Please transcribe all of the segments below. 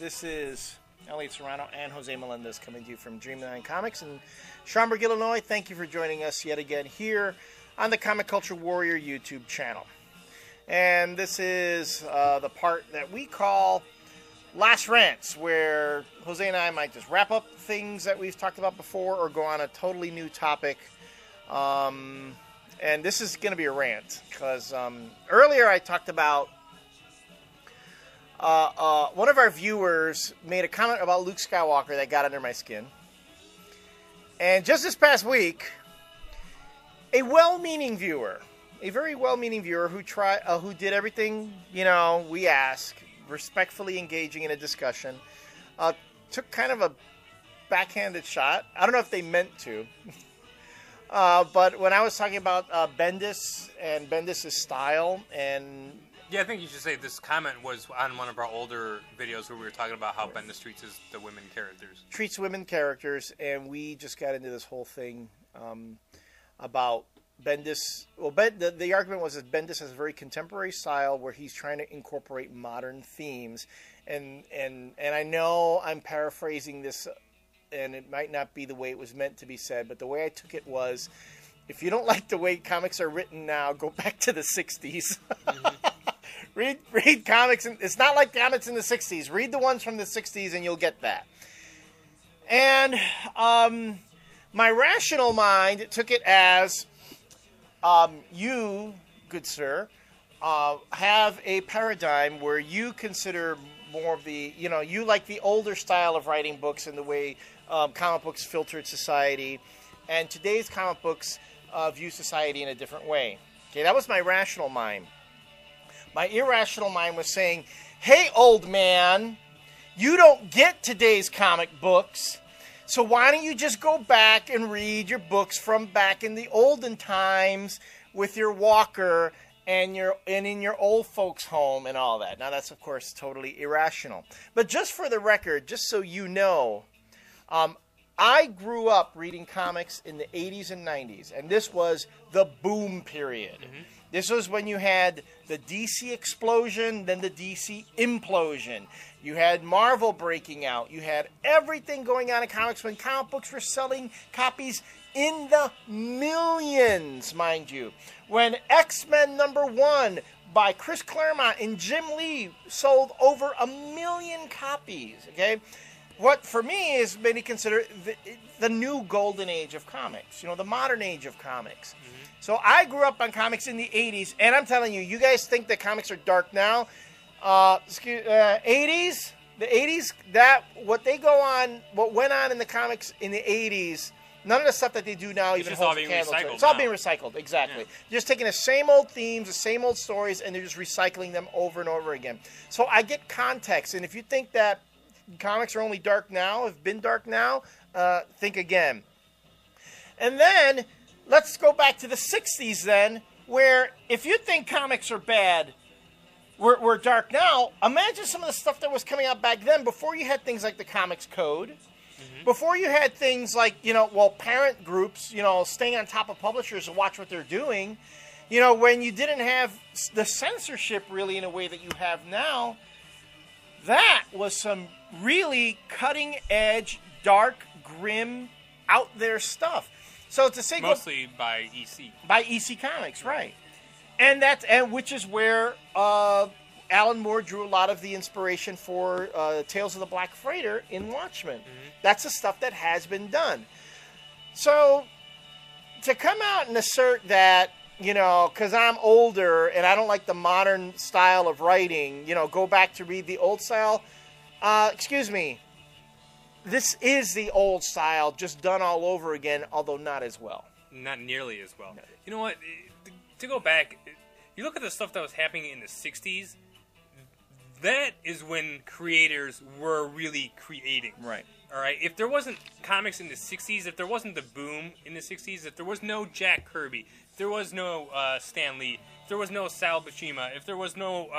This is Elliott Serrano and Jose Melendez coming to you from Dreamland Comics in Schaumburg, Illinois. Thank you for joining us yet again here on the Comic Culture Warrior YouTube channel. And this is the part that we call Last Rants, where Jose and I might just wrap up things that we've talked about before or go on a totally new topic. And this is going to be a rant because earlier I talked about one of our viewers made a comment about Luke Skywalker that got under my skin. And just this past week, a well-meaning viewer, a very well-meaning viewer who did everything, we ask, respectfully engaging in a discussion, took kind of a backhanded shot. I don't know if they meant to. But when I was talking about Bendis and Bendis' style and... Yeah, I think you should say this comment was on one of our older videos where we were talking about how Bendis treats the women characters. Treats women characters, and we just got into this whole thing about Bendis. Well, the argument was that Bendis has a very contemporary style where he's trying to incorporate modern themes. And I know I'm paraphrasing this, and it might not be the way it was meant to be said, but the way I took it was, if you don't like the way comics are written now, go back to the 60s. Mm-hmm. Read comics. It's not like comics in the 60s. Read the ones from the 60s and you'll get that. And my rational mind took it as you, good sir, have a paradigm where you consider more of the, you like the older style of writing books and the way comic books filtered society. And today's comic books view society in a different way. Okay, that was my rational mind. My irrational mind was saying, hey, old man, you don't get today's comic books, so why don't you just go back and read your books from back in the olden times with your walker and in your old folks' home and all that. Now, that's, of course, totally irrational. But just for the record, just so you know, I grew up reading comics in the 80s and 90s, and this was the boom period. Mm-hmm. This was when you had the DC explosion, then the DC implosion. You had Marvel breaking out. You had everything going on in comics when comic books were selling copies in the millions, mind you. When X-Men #1 by Chris Claremont and Jim Lee sold over 1 million copies, okay? What, for me, is maybe considered the new golden age of comics, the modern age of comics. Mm-hmm. So I grew up on comics in the 80s, and I'm telling you, you guys think that comics are dark now. 80s, the 80s, what went on in the comics in the 80s, none of the stuff that they do now even holds a candle to it. It's all being recycled, exactly. Yeah. Just taking the same old themes, the same old stories, and they're just recycling them over and over again. So I get context, and if you think that comics are only dark now, have been dark now, think again. And then, let's go back to the 60s then, where if you think comics are bad, we're dark now, imagine some of the stuff that was coming out back then before you had things like the Comics Code, mm-hmm. before you had things like, parent groups, staying on top of publishers to watch what they're doing, when you didn't have the censorship really in a way that you have now. That was some really cutting-edge, dark, grim, out-there stuff. So to say mostly by EC. By EC Comics, right? And which is where Alan Moore drew a lot of the inspiration for Tales of the Black Freighter in Watchmen. Mm-hmm. That's the stuff that has been done. So to come out and assert that, because I'm older and I don't like the modern style of writing, go back to read the old style. Excuse me. This is the old style, just done all over again, although not as well. Not nearly as well. No. You know what? To go back, you look at the stuff that was happening in the 60s, that is when creators were really creating. Right. All right? If there wasn't comics in the 60s, if there wasn't the boom in the 60s, if there was no Jack Kirby, if there was no Stan Lee, if there was no Sal Buscema, if there was no...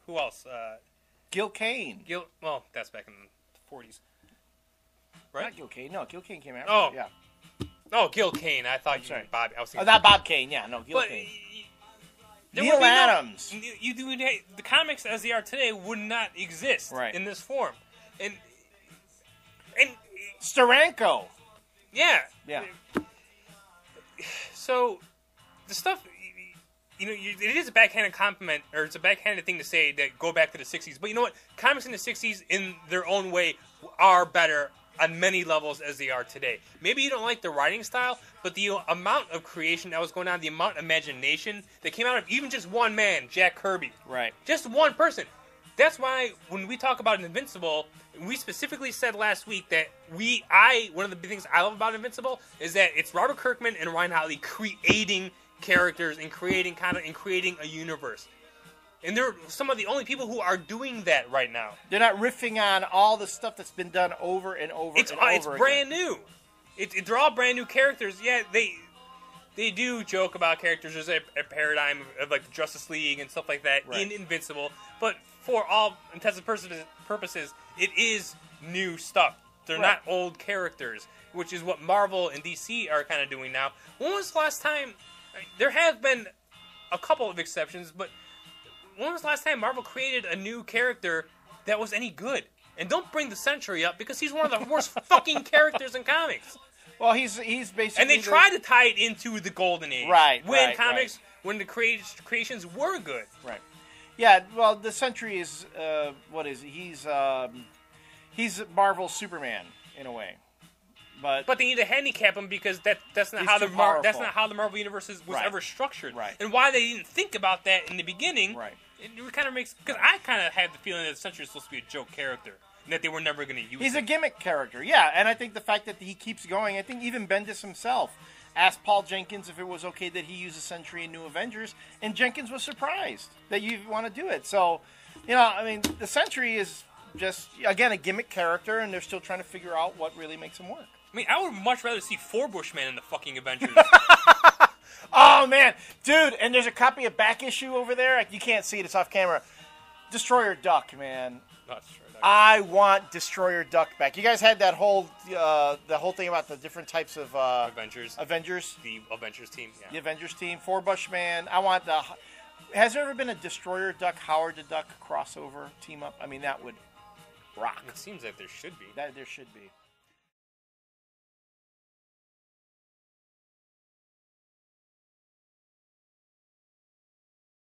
who else? Gil Kane. Well, that's back in the 40s. Right? Not Gil Kane. No, Gil Kane came after. Oh. Yeah. Oh, Gil Kane. I thought you meant Bob. I was thinking not Bob Kane. Yeah, no, Gil Kane. Neil Adams. You do the comics as they are today would not exist in this form, and Steranko. Yeah. Yeah. So the stuff, it is a backhanded compliment, or it's a backhanded thing to say that go back to the 60s. But you know what? Comics in the 60s, in their own way, are better on many levels as they are today. Maybe you don't like the writing style, but the amount of creation that was going on, the amount of imagination that came out of even just one man, Jack Kirby. Right. Just one person. That's why when we talk about Invincible, we specifically said last week that one of the big things I love about Invincible is that it's Robert Kirkman and Ryan Hotley creating characters and creating content and creating a universe. And they're some of the only people who are doing that right now. They're not riffing on all the stuff that's been done over and over and over It's brand new. They're all brand new characters. Yeah, they do joke about characters. There's a paradigm of like the Justice League and stuff like that in Invincible. But for all intents and purposes, it is new stuff. They're not old characters, which is what Marvel and DC are kind of doing now. When was the last time? There have been a couple of exceptions, but when was the last time Marvel created a new character that was any good? And don't bring the Sentry up because he's one of the worst fucking characters in comics. Well, he's basically... And they try to tie it into the Golden Age. When comics, when the creations were good. Right. Yeah, well, the Sentry is, what is he? He's Marvel's Superman, in a way. But they need to handicap him because that's not how the Marvel universe was ever structured. Right. And why they didn't think about that in the beginning. Right. It kind of makes, because I kind of had the feeling that the Sentry is supposed to be a joke character and that they were never going to use. He's a gimmick character, yeah. And I think the fact that he keeps going, I think even Bendis himself asked Paul Jenkins if it was okay that he use a Sentry in New Avengers, and Jenkins was surprised that you want to do it. So, I mean, the Sentry is just, again, a gimmick character, and they're still trying to figure out what really makes him work. I mean, I would much rather see Four Bushman in the fucking Avengers. Oh, man. Dude, and there's a copy of Back Issue over there. You can't see it. It's off camera. Destroyer Duck, man. Not Destroyer Duck. I want Destroyer Duck back. You guys had that whole thing about the different types of... Avengers. The Avengers team, yeah. The Avengers team. Four Bushman. I want the... Has there ever been a Destroyer Duck, Howard the Duck crossover team up? I mean, that would rock. It seems like there should be. There should be.